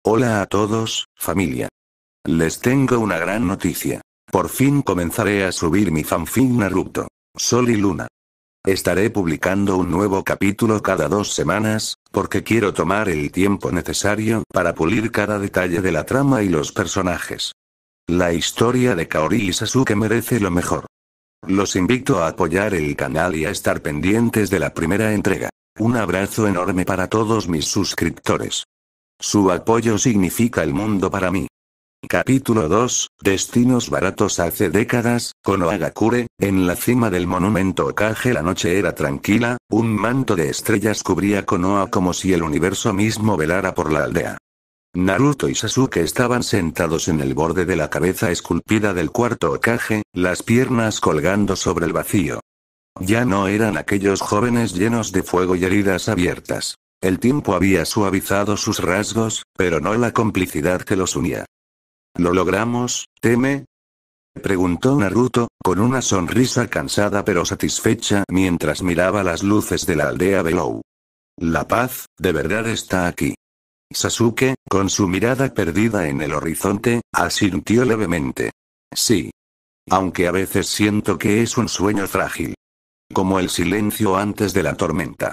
Hola a todos, familia. Les tengo una gran noticia. Por fin comenzaré a subir mi fanfic Naruto. Sol y Luna. Estaré publicando un nuevo capítulo cada 2 semanas, porque quiero tomar el tiempo necesario para pulir cada detalle de la trama y los personajes. La historia de Kaori y Sasuke merece lo mejor. Los invito a apoyar el canal y a estar pendientes de la primera entrega. Un abrazo enorme para todos mis suscriptores. Su apoyo significa el mundo para mí. Capítulo 2, Destinos baratos. Hace décadas, Konohagakure, en la cima del monumento Hokage la noche era tranquila, un manto de estrellas cubría Konoha como si el universo mismo velara por la aldea. Naruto y Sasuke estaban sentados en el borde de la cabeza esculpida del cuarto Hokage, las piernas colgando sobre el vacío. Ya no eran aquellos jóvenes llenos de fuego y heridas abiertas. El tiempo había suavizado sus rasgos, pero no la complicidad que los unía. ¿Lo logramos, Teme? Preguntó Naruto, con una sonrisa cansada pero satisfecha mientras miraba las luces de la aldea Below. La paz, de verdad está aquí. Sasuke, con su mirada perdida en el horizonte, asintió levemente. Sí. Aunque a veces siento que es un sueño frágil. Como el silencio antes de la tormenta.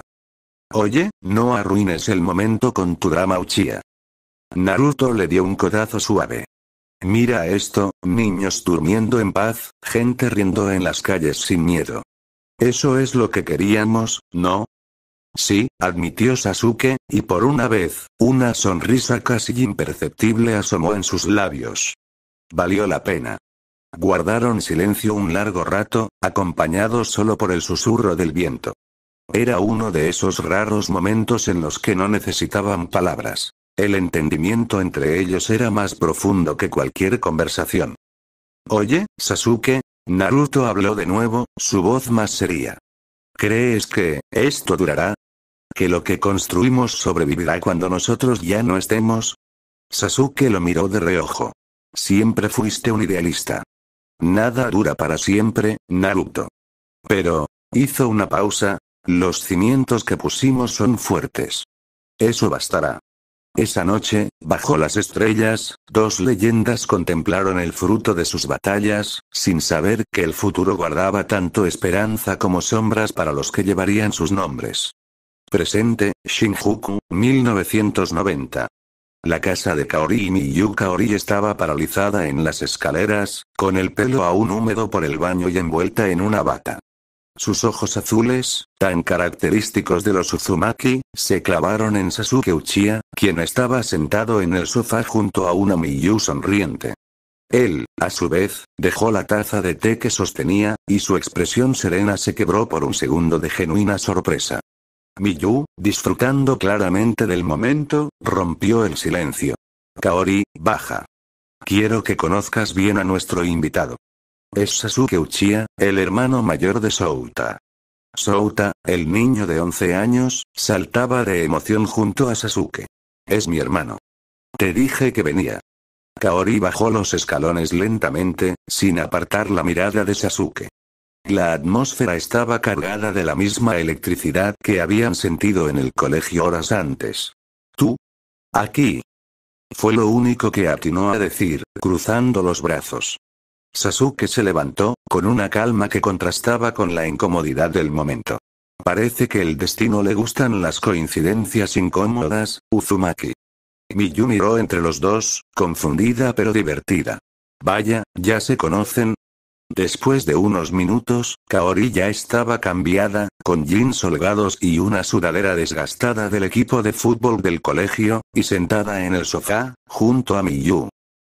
Oye, no arruines el momento con tu drama Uchiha. Naruto le dio un codazo suave. Mira esto, niños durmiendo en paz, gente riendo en las calles sin miedo. Eso es lo que queríamos, ¿no? Sí, admitió Sasuke, y por una vez, una sonrisa casi imperceptible asomó en sus labios. Valió la pena. Guardaron silencio un largo rato, acompañados solo por el susurro del viento. Era uno de esos raros momentos en los que no necesitaban palabras. El entendimiento entre ellos era más profundo que cualquier conversación. Oye, Sasuke, Naruto habló de nuevo, su voz más seria. ¿Crees que esto durará? ¿Que lo que construimos sobrevivirá cuando nosotros ya no estemos? Sasuke lo miró de reojo. Siempre fuiste un idealista. Nada dura para siempre, Naruto. Pero, hizo una pausa. Los cimientos que pusimos son fuertes. Eso bastará. Esa noche, bajo las estrellas, dos leyendas contemplaron el fruto de sus batallas, sin saber que el futuro guardaba tanto esperanza como sombras para los que llevarían sus nombres. Presente, Shinjuku, 1990. La casa de Kaori y Miyu Kaori estaba paralizada en las escaleras, con el pelo aún húmedo por el baño y envuelta en una bata. Sus ojos azules, tan característicos de los Uzumaki, se clavaron en Sasuke Uchiha, quien estaba sentado en el sofá junto a una Miyu sonriente. Él, a su vez, dejó la taza de té que sostenía, y su expresión serena se quebró por un segundo de genuina sorpresa. Miyu, disfrutando claramente del momento, rompió el silencio. Kaori, baja. Quiero que conozcas bien a nuestro invitado. Es Sasuke Uchiha, el hermano mayor de Souta. Souta, el niño de 11 años, saltaba de emoción junto a Sasuke. Es mi hermano. Te dije que venía. Kaori bajó los escalones lentamente, sin apartar la mirada de Sasuke. La atmósfera estaba cargada de la misma electricidad que habían sentido en el colegio horas antes. ¿Tú? Aquí. Fue lo único que atinó a decir, cruzando los brazos. Sasuke se levantó, con una calma que contrastaba con la incomodidad del momento. Parece que el destino le gustan las coincidencias incómodas, Uzumaki. Miyu miró entre los dos, confundida pero divertida. Vaya, ¿ya se conocen? Después de unos minutos, Kaori ya estaba cambiada, con jeans holgados y una sudadera desgastada del equipo de fútbol del colegio, y sentada en el sofá, junto a Miyu.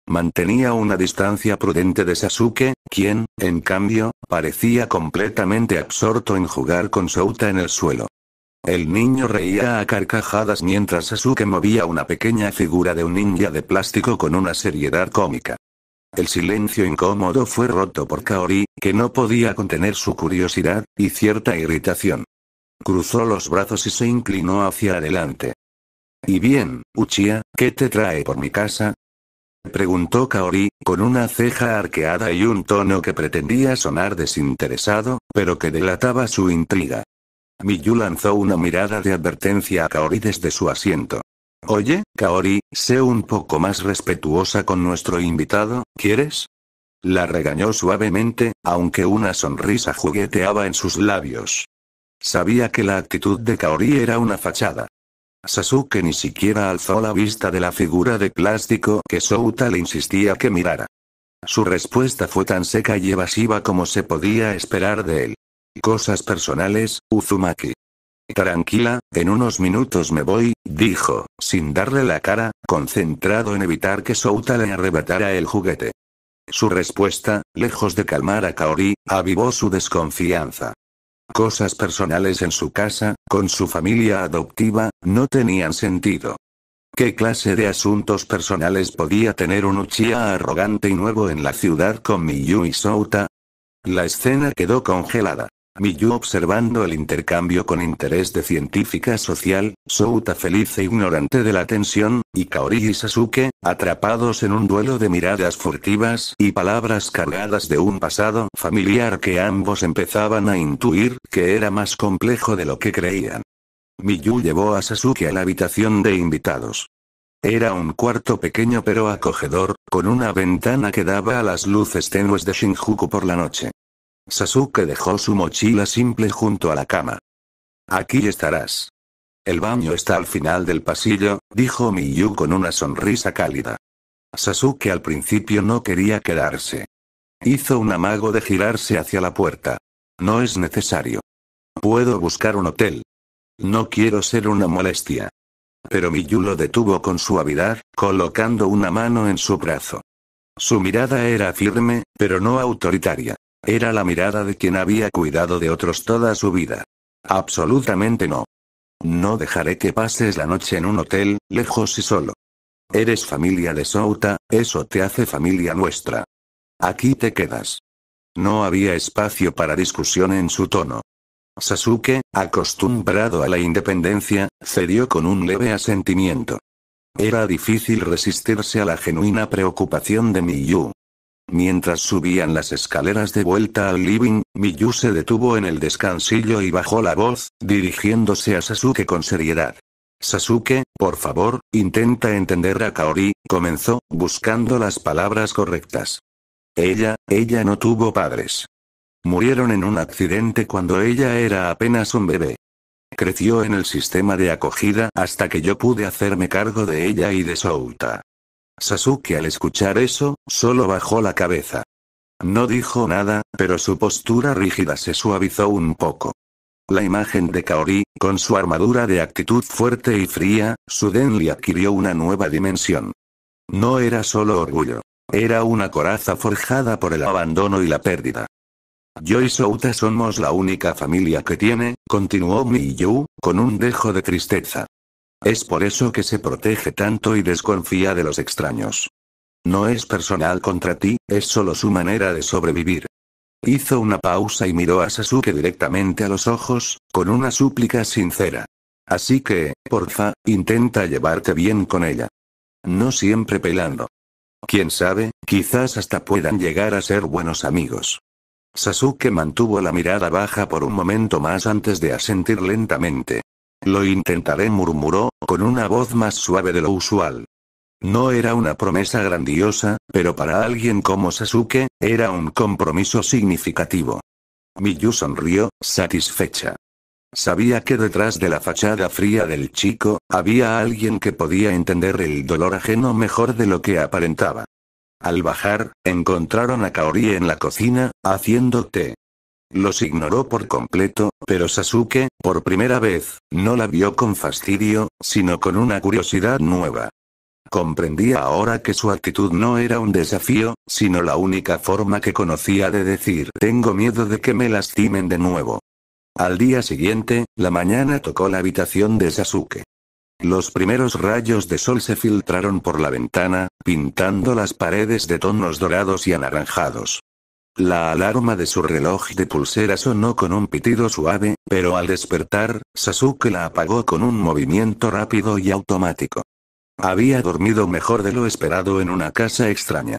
Mantenía una distancia prudente de Sasuke, quien, en cambio, parecía completamente absorto en jugar con Souta en el suelo. El niño reía a carcajadas mientras Sasuke movía una pequeña figura de un ninja de plástico con una seriedad cómica. El silencio incómodo fue roto por Kaori, que no podía contener su curiosidad, y cierta irritación. Cruzó los brazos y se inclinó hacia adelante. ¿Y bien, Uchiha, qué te trae por mi casa? Preguntó Kaori, con una ceja arqueada y un tono que pretendía sonar desinteresado, pero que delataba su intriga. Miyu lanzó una mirada de advertencia a Kaori desde su asiento. Oye, Kaori, sé un poco más respetuosa con nuestro invitado, ¿quieres? La regañó suavemente, aunque una sonrisa jugueteaba en sus labios. Sabía que la actitud de Kaori era una fachada. Sasuke ni siquiera alzó la vista de la figura de plástico que Souta le insistía que mirara. Su respuesta fue tan seca y evasiva como se podía esperar de él. Cosas personales, Uzumaki. Tranquila, en unos minutos me voy, dijo, sin darle la cara, concentrado en evitar que Souta le arrebatara el juguete. Su respuesta, lejos de calmar a Kaori, avivó su desconfianza. Cosas personales en su casa, con su familia adoptiva, no tenían sentido. ¿Qué clase de asuntos personales podía tener un Uchiha arrogante y nuevo en la ciudad con Miyu y Souta? La escena quedó congelada. Miyu observando el intercambio con interés de científica social, Souta feliz e ignorante de la tensión, y Kaori y Sasuke, atrapados en un duelo de miradas furtivas y palabras cargadas de un pasado familiar que ambos empezaban a intuir que era más complejo de lo que creían. Miyu llevó a Sasuke a la habitación de invitados. Era un cuarto pequeño pero acogedor, con una ventana que daba a las luces tenues de Shinjuku por la noche. Sasuke dejó su mochila simple junto a la cama. Aquí estarás. El baño está al final del pasillo, dijo Miyu con una sonrisa cálida. Sasuke al principio no quería quedarse. Hizo un amago de girarse hacia la puerta. No es necesario. Puedo buscar un hotel. No quiero ser una molestia. Pero Miyu lo detuvo con suavidad, colocando una mano en su brazo. Su mirada era firme, pero no autoritaria. Era la mirada de quien había cuidado de otros toda su vida. Absolutamente no. No dejaré que pases la noche en un hotel, lejos y solo. Eres familia de Souta, eso te hace familia nuestra. Aquí te quedas. No había espacio para discusión en su tono. Sasuke, acostumbrado a la independencia, cedió con un leve asentimiento. Era difícil resistirse a la genuina preocupación de Miyu. Mientras subían las escaleras de vuelta al living, Miyu se detuvo en el descansillo y bajó la voz, dirigiéndose a Sasuke con seriedad. Sasuke, por favor, intenta entender a Kaori, comenzó, buscando las palabras correctas. Ella no tuvo padres. Murieron en un accidente cuando ella era apenas un bebé. Creció en el sistema de acogida hasta que yo pude hacerme cargo de ella y de Souta. Sasuke al escuchar eso, solo bajó la cabeza. No dijo nada, pero su postura rígida se suavizó un poco. La imagen de Kaori, con su armadura de actitud fuerte y fría, suddenly adquirió una nueva dimensión. No era solo orgullo. Era una coraza forjada por el abandono y la pérdida. Yo y Souta somos la única familia que tiene, continuó Miyu, con un dejo de tristeza. Es por eso que se protege tanto y desconfía de los extraños. No es personal contra ti, es solo su manera de sobrevivir. Hizo una pausa y miró a Sasuke directamente a los ojos, con una súplica sincera. Así que, porfa, intenta llevarte bien con ella. No siempre pelando. Quién sabe, quizás hasta puedan llegar a ser buenos amigos. Sasuke mantuvo la mirada baja por un momento más antes de asentir lentamente. Lo intentaré, murmuró, con una voz más suave de lo usual. No era una promesa grandiosa, pero para alguien como Sasuke, era un compromiso significativo. Miyu sonrió, satisfecha. Sabía que detrás de la fachada fría del chico, había alguien que podía entender el dolor ajeno mejor de lo que aparentaba. Al bajar, encontraron a Kaori en la cocina, haciendo té. Los ignoró por completo, pero Sasuke, por primera vez, no la vio con fastidio, sino con una curiosidad nueva. Comprendía ahora que su actitud no era un desafío, sino la única forma que conocía de decir tengo miedo de que me lastimen de nuevo. Al día siguiente, la mañana tocó la habitación de Sasuke. Los primeros rayos de sol se filtraron por la ventana, pintando las paredes de tonos dorados y anaranjados. La alarma de su reloj de pulsera sonó con un pitido suave, pero al despertar, Sasuke la apagó con un movimiento rápido y automático. Había dormido mejor de lo esperado en una casa extraña.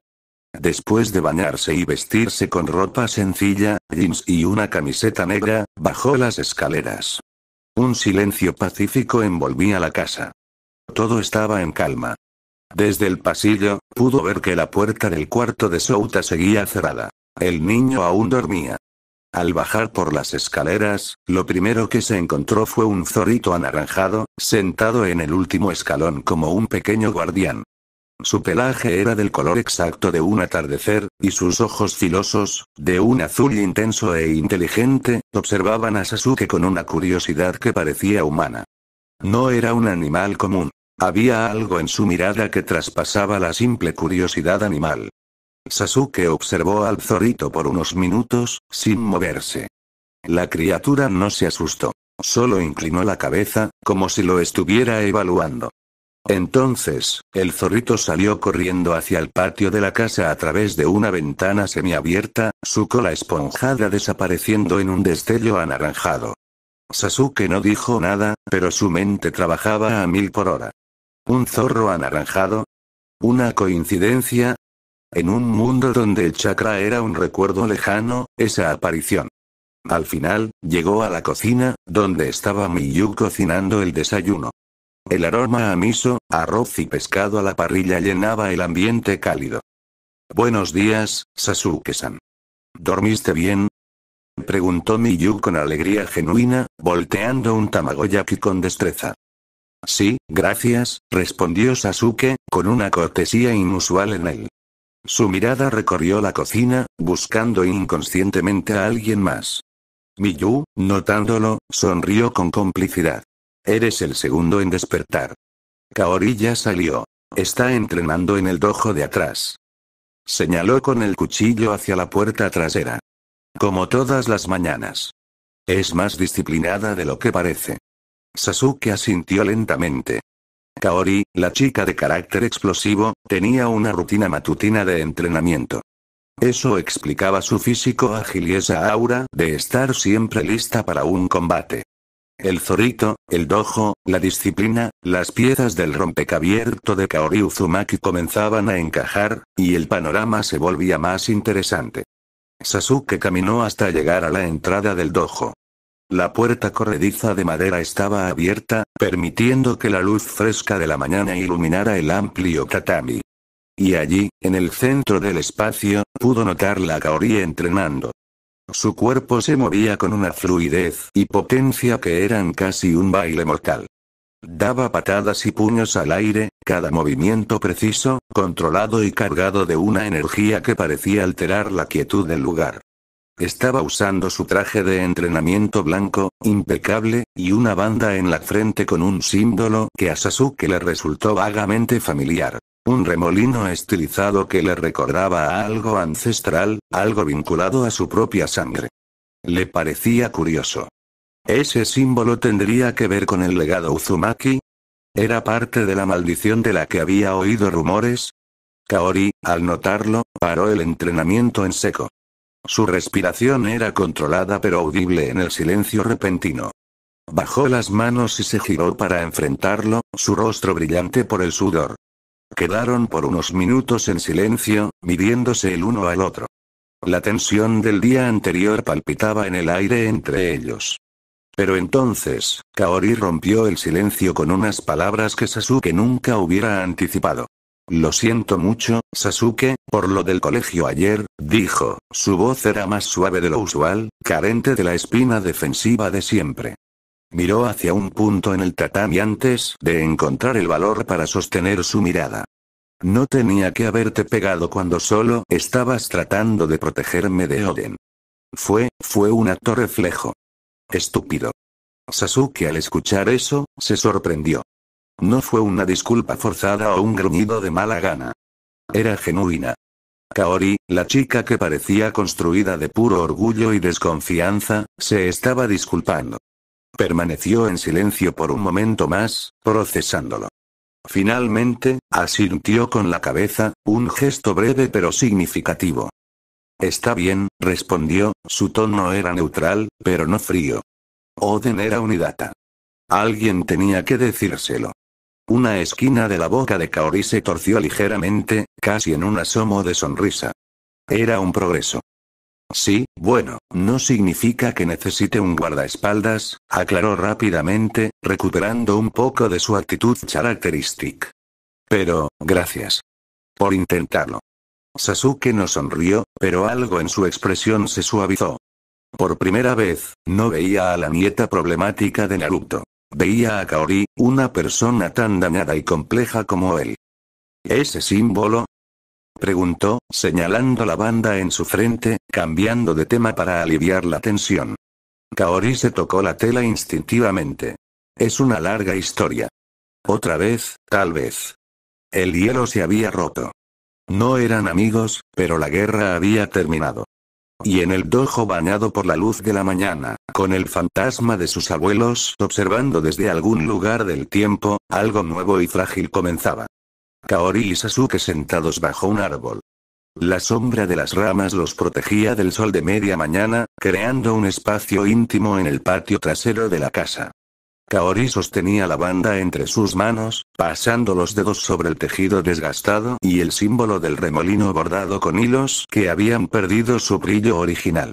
Después de bañarse y vestirse con ropa sencilla, jeans y una camiseta negra, bajó las escaleras. Un silencio pacífico envolvía la casa. Todo estaba en calma. Desde el pasillo, pudo ver que la puerta del cuarto de Souta seguía cerrada. El niño aún dormía. Al bajar por las escaleras, lo primero que se encontró fue un zorrito anaranjado, sentado en el último escalón como un pequeño guardián. Su pelaje era del color exacto de un atardecer, y sus ojos filosos, de un azul intenso e inteligente, observaban a Sasuke con una curiosidad que parecía humana. No era un animal común. Había algo en su mirada que traspasaba la simple curiosidad animal. Sasuke observó al zorrito por unos minutos, sin moverse. La criatura no se asustó. Solo inclinó la cabeza, como si lo estuviera evaluando. Entonces, el zorrito salió corriendo hacia el patio de la casa a través de una ventana semiabierta, su cola esponjada desapareciendo en un destello anaranjado. Sasuke no dijo nada, pero su mente trabajaba a 1000 por hora. ¿Un zorro anaranjado? ¿Una coincidencia? En un mundo donde el chakra era un recuerdo lejano, esa aparición. Al final, llegó a la cocina, donde estaba Miyu cocinando el desayuno. El aroma a miso, arroz y pescado a la parrilla llenaba el ambiente cálido. Buenos días, Sasuke-san. ¿Dormiste bien? Preguntó Miyu con alegría genuina, volteando un Tamagoyaki con destreza. Sí, gracias, respondió Sasuke, con una cortesía inusual en él. Su mirada recorrió la cocina, buscando inconscientemente a alguien más. Miyu, notándolo, sonrió con complicidad. Eres el segundo en despertar. Kaori ya salió. Está entrenando en el dojo de atrás. Señaló con el cuchillo hacia la puerta trasera. Como todas las mañanas. Es más disciplinada de lo que parece. Sasuke asintió lentamente. Kaori, la chica de carácter explosivo, tenía una rutina matutina de entrenamiento. Eso explicaba su físico ágil y esa aura de estar siempre lista para un combate. El zorrito, el dojo, la disciplina, las piezas del rompecabezas de Kaori Uzumaki comenzaban a encajar, y el panorama se volvía más interesante. Sasuke caminó hasta llegar a la entrada del dojo. La puerta corrediza de madera estaba abierta, permitiendo que la luz fresca de la mañana iluminara el amplio tatami. Y allí, en el centro del espacio, pudo notarla a Kaori entrenando. Su cuerpo se movía con una fluidez y potencia que eran casi un baile mortal. Daba patadas y puños al aire, cada movimiento preciso, controlado y cargado de una energía que parecía alterar la quietud del lugar. Estaba usando su traje de entrenamiento blanco, impecable, y una banda en la frente con un símbolo que a Sasuke le resultó vagamente familiar. Un remolino estilizado que le recordaba a algo ancestral, algo vinculado a su propia sangre. Le parecía curioso. ¿Ese símbolo tendría que ver con el legado Uzumaki? ¿Era parte de la maldición de la que había oído rumores? Kaori, al notarlo, paró el entrenamiento en seco. Su respiración era controlada pero audible en el silencio repentino. Bajó las manos y se giró para enfrentarlo, su rostro brillante por el sudor. Quedaron por unos minutos en silencio, midiéndose el uno al otro. La tensión del día anterior palpitaba en el aire entre ellos. Pero entonces, Kaori rompió el silencio con unas palabras que Sasuke nunca hubiera anticipado. Lo siento mucho, Sasuke, por lo del colegio ayer, dijo. Su voz era más suave de lo usual, carente de la espina defensiva de siempre. Miró hacia un punto en el tatami antes de encontrar el valor para sostener su mirada. No tenía que haberte pegado cuando solo estabas tratando de protegerme de Oden. Fue un acto reflejo. Estúpido. Sasuke al escuchar eso, se sorprendió. No fue una disculpa forzada o un gruñido de mala gana. Era genuina. Kaori, la chica que parecía construida de puro orgullo y desconfianza, se estaba disculpando. Permaneció en silencio por un momento más, procesándolo. Finalmente, asintió con la cabeza, un gesto breve pero significativo. Está bien, respondió, su tono era neutral, pero no frío. Oden era un Hidata. Alguien tenía que decírselo. Una esquina de la boca de Kaori se torció ligeramente, casi en un asomo de sonrisa. Era un progreso. Sí, bueno, no significa que necesite un guardaespaldas, aclaró rápidamente, recuperando un poco de su actitud característica. Pero, gracias por intentarlo. Sasuke no sonrió, pero algo en su expresión se suavizó. Por primera vez, no veía a la nieta problemática de Naruto. Veía a Kaori, una persona tan dañada y compleja como él. ¿Ese símbolo? Preguntó, señalando la banda en su frente, cambiando de tema para aliviar la tensión. Kaori se tocó la tela instintivamente. Es una larga historia. Otra vez, tal vez. El hielo se había roto. No eran amigos, pero la guerra había terminado. Y en el dojo bañado por la luz de la mañana, con el fantasma de sus abuelos observando desde algún lugar del tiempo, algo nuevo y frágil comenzaba. Kaori y Sasuke sentados bajo un árbol. La sombra de las ramas los protegía del sol de media mañana, creando un espacio íntimo en el patio trasero de la casa. Kaori sostenía la banda entre sus manos, pasando los dedos sobre el tejido desgastado y el símbolo del remolino bordado con hilos que habían perdido su brillo original.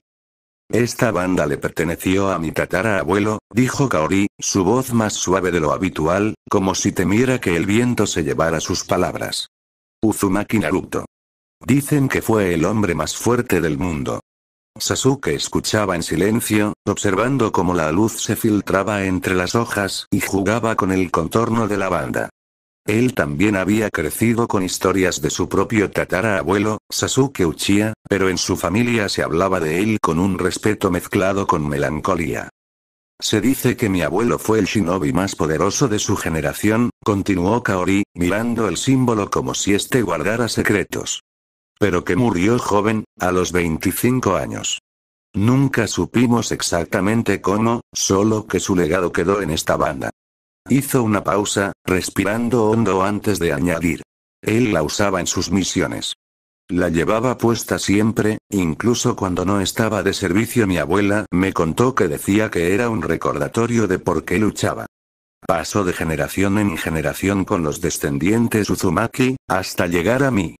Esta banda le perteneció a mi tatarabuelo, dijo Kaori, su voz más suave de lo habitual, como si temiera que el viento se llevara sus palabras. Uzumaki Naruto. Dicen que fue el hombre más fuerte del mundo. Sasuke escuchaba en silencio, observando cómo la luz se filtraba entre las hojas y jugaba con el contorno de la banda. Él también había crecido con historias de su propio tatarabuelo, Sasuke Uchiha, pero en su familia se hablaba de él con un respeto mezclado con melancolía. Se dice que mi abuelo fue el shinobi más poderoso de su generación, continuó Kaori, mirando el símbolo como si éste guardara secretos. Pero que murió joven, a los 25 años. Nunca supimos exactamente cómo, solo que su legado quedó en esta banda. Hizo una pausa, respirando hondo antes de añadir. Él la usaba en sus misiones. La llevaba puesta siempre, incluso cuando no estaba de servicio. Mi abuela me contó que decía que era un recordatorio de por qué luchaba. Pasó de generación en generación con los descendientes Uzumaki, hasta llegar a mí.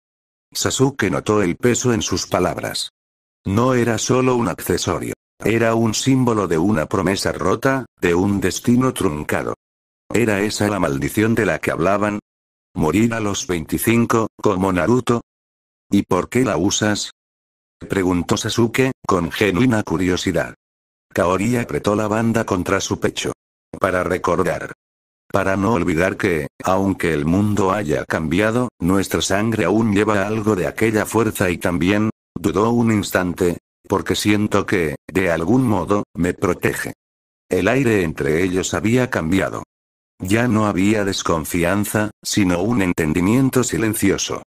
Sasuke notó el peso en sus palabras. No era solo un accesorio. Era un símbolo de una promesa rota, de un destino truncado. ¿Era esa la maldición de la que hablaban? ¿Morir a los 25, como Naruto? ¿Y por qué la usas? Preguntó Sasuke, con genuina curiosidad. Kaori apretó la banda contra su pecho. Para recordar. Para no olvidar que, aunque el mundo haya cambiado, nuestra sangre aún lleva algo de aquella fuerza y también, dudó un instante, porque siento que, de algún modo, me protege. El aire entre ellos había cambiado. Ya no había desconfianza, sino un entendimiento silencioso.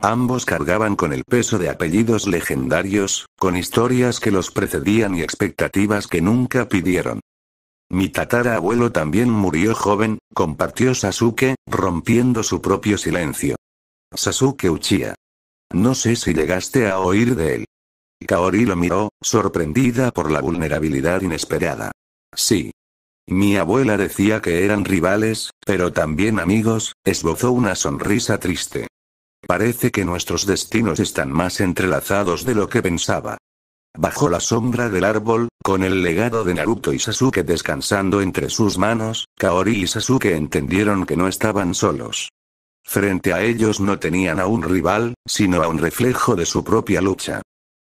Ambos cargaban con el peso de apellidos legendarios, con historias que los precedían y expectativas que nunca pidieron. Mi tatarabuelo también murió joven, compartió Sasuke, rompiendo su propio silencio. Sasuke Uchiha. No sé si llegaste a oír de él. Kaori lo miró, sorprendida por la vulnerabilidad inesperada. Sí. Mi abuela decía que eran rivales, pero también amigos, esbozó una sonrisa triste. Parece que nuestros destinos están más entrelazados de lo que pensaba. Bajo la sombra del árbol, con el legado de Naruto y Sasuke descansando entre sus manos, Kaori y Sasuke entendieron que no estaban solos. Frente a ellos no tenían a un rival, sino a un reflejo de su propia lucha.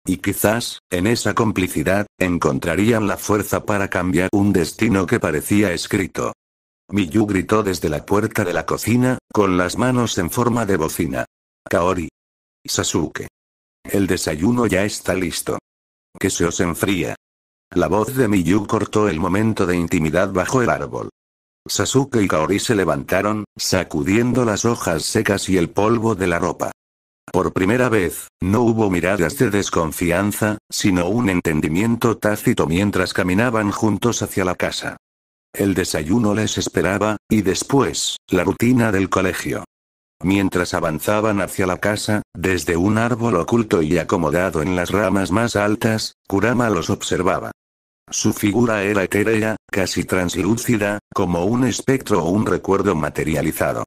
Y quizás, en esa complicidad, encontrarían la fuerza para cambiar un destino que parecía escrito. Miyu gritó desde la puerta de la cocina, con las manos en forma de bocina. Kaori. Sasuke. El desayuno ya está listo. Que se os enfría. La voz de Miyu cortó el momento de intimidad bajo el árbol. Sasuke y Kaori se levantaron, sacudiendo las hojas secas y el polvo de la ropa. Por primera vez, no hubo miradas de desconfianza, sino un entendimiento tácito mientras caminaban juntos hacia la casa. El desayuno les esperaba, y después, la rutina del colegio. Mientras avanzaban hacia la casa, desde un árbol oculto y acomodado en las ramas más altas, Kurama los observaba. Su figura era etérea, casi translúcida, como un espectro o un recuerdo materializado.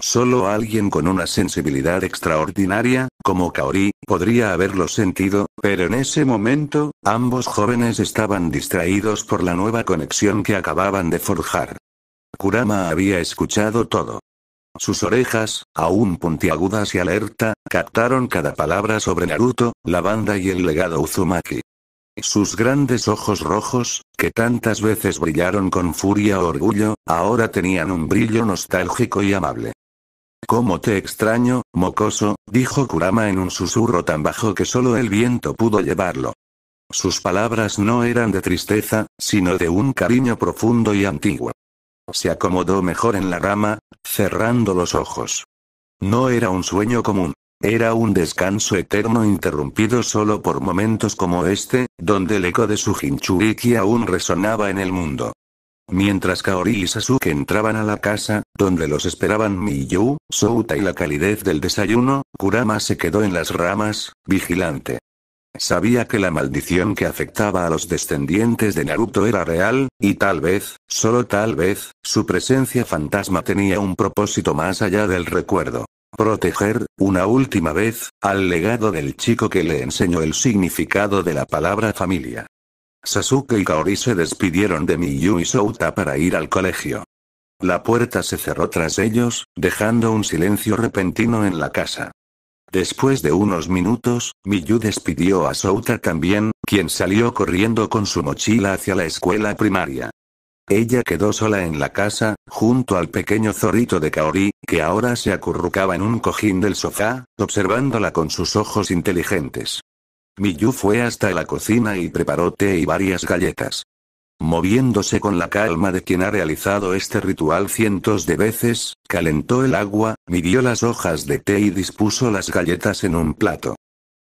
Solo alguien con una sensibilidad extraordinaria, como Kaori, podría haberlo sentido, pero en ese momento, ambos jóvenes estaban distraídos por la nueva conexión que acababan de forjar. Kurama había escuchado todo. Sus orejas, aún puntiagudas y alerta, captaron cada palabra sobre Naruto, la banda y el legado Uzumaki. Sus grandes ojos rojos, que tantas veces brillaron con furia o orgullo, ahora tenían un brillo nostálgico y amable. «¿Cómo te extraño, mocoso?», dijo Kurama en un susurro tan bajo que solo el viento pudo llevarlo. Sus palabras no eran de tristeza, sino de un cariño profundo y antiguo. Se acomodó mejor en la rama, cerrando los ojos. No era un sueño común. Era un descanso eterno interrumpido solo por momentos como este, donde el eco de su Jinchuriki aún resonaba en el mundo. Mientras Kaori y Sasuke entraban a la casa, donde los esperaban Miyu, Souta y la calidez del desayuno, Kurama se quedó en las ramas, vigilante. Sabía que la maldición que afectaba a los descendientes de Naruto era real, y tal vez, solo tal vez, su presencia fantasma tenía un propósito más allá del recuerdo. Proteger, una última vez, al legado del chico que le enseñó el significado de la palabra familia. Sasuke y Kaori se despidieron de Miyu y Souta para ir al colegio. La puerta se cerró tras ellos, dejando un silencio repentino en la casa. Después de unos minutos, Miyu despidió a Souta también, quien salió corriendo con su mochila hacia la escuela primaria. Ella quedó sola en la casa, junto al pequeño zorrito de Kaori, que ahora se acurrucaba en un cojín del sofá, observándola con sus ojos inteligentes. Miyu fue hasta la cocina y preparó té y varias galletas. Moviéndose con la calma de quien ha realizado este ritual cientos de veces, calentó el agua, midió las hojas de té y dispuso las galletas en un plato.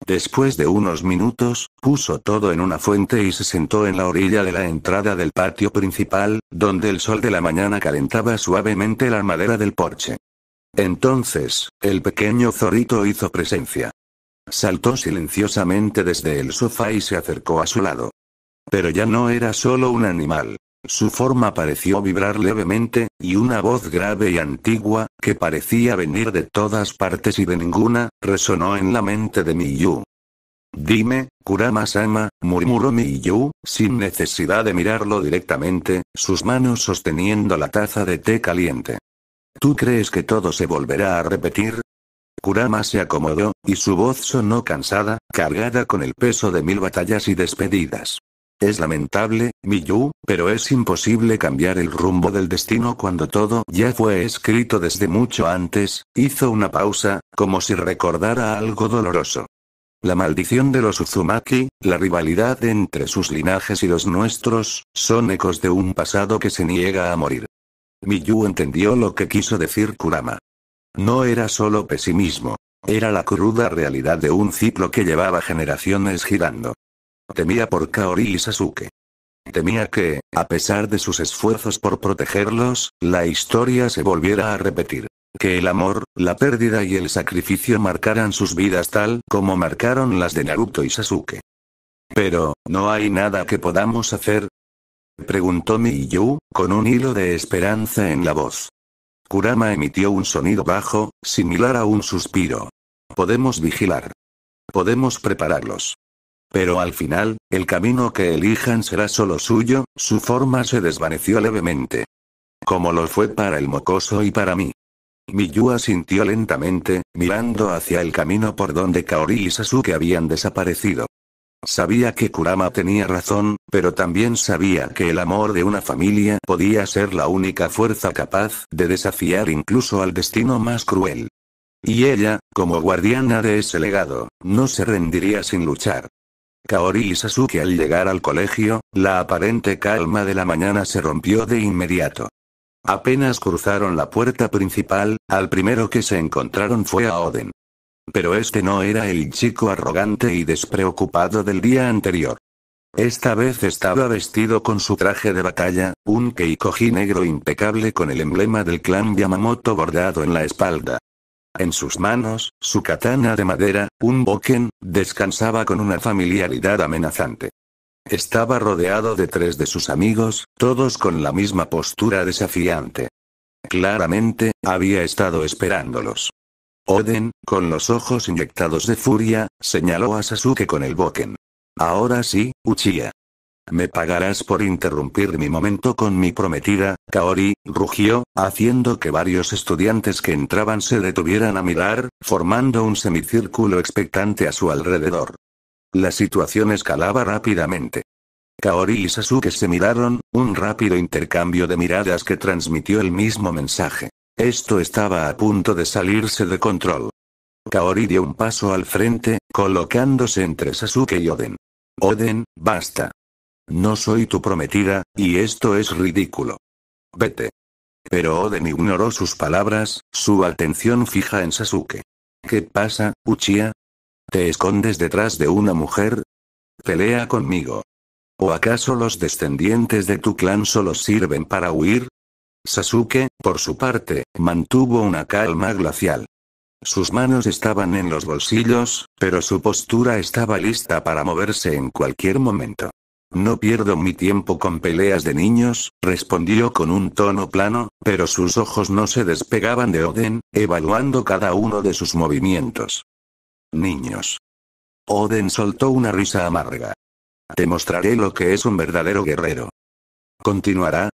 Después de unos minutos, puso todo en una fuente y se sentó en la orilla de la entrada del patio principal, donde el sol de la mañana calentaba suavemente la madera del porche. Entonces, el pequeño zorrito hizo presencia. Saltó silenciosamente desde el sofá y se acercó a su lado. Pero ya no era solo un animal. Su forma pareció vibrar levemente, y una voz grave y antigua, que parecía venir de todas partes y de ninguna, resonó en la mente de Miyu. «Dime, Kurama-sama», murmuró Miyu, sin necesidad de mirarlo directamente, sus manos sosteniendo la taza de té caliente. «¿Tú crees que todo se volverá a repetir?» Kurama se acomodó, y su voz sonó cansada, cargada con el peso de 1000 batallas y despedidas. «Es lamentable, Miyu, pero es imposible cambiar el rumbo del destino cuando todo ya fue escrito desde mucho antes», hizo una pausa, como si recordara algo doloroso. «La maldición de los Uzumaki, la rivalidad entre sus linajes y los nuestros, son ecos de un pasado que se niega a morir». Miyu entendió lo que quiso decir Kurama. No era solo pesimismo. Era la cruda realidad de un ciclo que llevaba generaciones girando. Temía por Kaori y Sasuke. Temía que, a pesar de sus esfuerzos por protegerlos, la historia se volviera a repetir. Que el amor, la pérdida y el sacrificio marcaran sus vidas tal como marcaron las de Naruto y Sasuke. «Pero, ¿no hay nada que podamos hacer?», preguntó Miyu, con un hilo de esperanza en la voz. Kurama emitió un sonido bajo, similar a un suspiro. «Podemos vigilar. Podemos prepararlos. Pero al final, el camino que elijan será solo suyo». Su forma se desvaneció levemente. «Como lo fue para el mocoso y para mí». Miyu asintió lentamente, mirando hacia el camino por donde Kaori y Sasuke habían desaparecido. Sabía que Kurama tenía razón, pero también sabía que el amor de una familia podía ser la única fuerza capaz de desafiar incluso al destino más cruel. Y ella, como guardiana de ese legado, no se rendiría sin luchar. Kaori y Sasuke al llegar al colegio, la aparente calma de la mañana se rompió de inmediato. Apenas cruzaron la puerta principal, al primero que se encontraron fue a Oden. Pero este no era el chico arrogante y despreocupado del día anterior. Esta vez estaba vestido con su traje de batalla, un keikoji negro impecable con el emblema del clan Yamamoto bordado en la espalda. En sus manos, su katana de madera, un boken, descansaba con una familiaridad amenazante. Estaba rodeado de 3 de sus amigos, todos con la misma postura desafiante. Claramente, había estado esperándolos. Oden, con los ojos inyectados de furia, señaló a Sasuke con el Boken. Ahora sí, Uchiha. Me pagarás por interrumpir mi momento con mi prometida, Kaori, rugió, haciendo que varios estudiantes que entraban se detuvieran a mirar, formando un semicírculo expectante a su alrededor. La situación escalaba rápidamente. Kaori y Sasuke se miraron, un rápido intercambio de miradas que transmitió el mismo mensaje. Esto estaba a punto de salirse de control. Kaori dio un paso al frente, colocándose entre Sasuke y Oden. Oden, basta. No soy tu prometida, y esto es ridículo. Vete. Pero Oden ignoró sus palabras, su atención fija en Sasuke. ¿Qué pasa, Uchiha? ¿Te escondes detrás de una mujer? Pelea conmigo. ¿O acaso los descendientes de tu clan solo sirven para huir? Sasuke, por su parte, mantuvo una calma glacial. Sus manos estaban en los bolsillos, pero su postura estaba lista para moverse en cualquier momento. No pierdo mi tiempo con peleas de niños, respondió con un tono plano, pero sus ojos no se despegaban de Oden, evaluando cada uno de sus movimientos. Niños. Oden soltó una risa amarga. Te mostraré lo que es un verdadero guerrero. Continuará,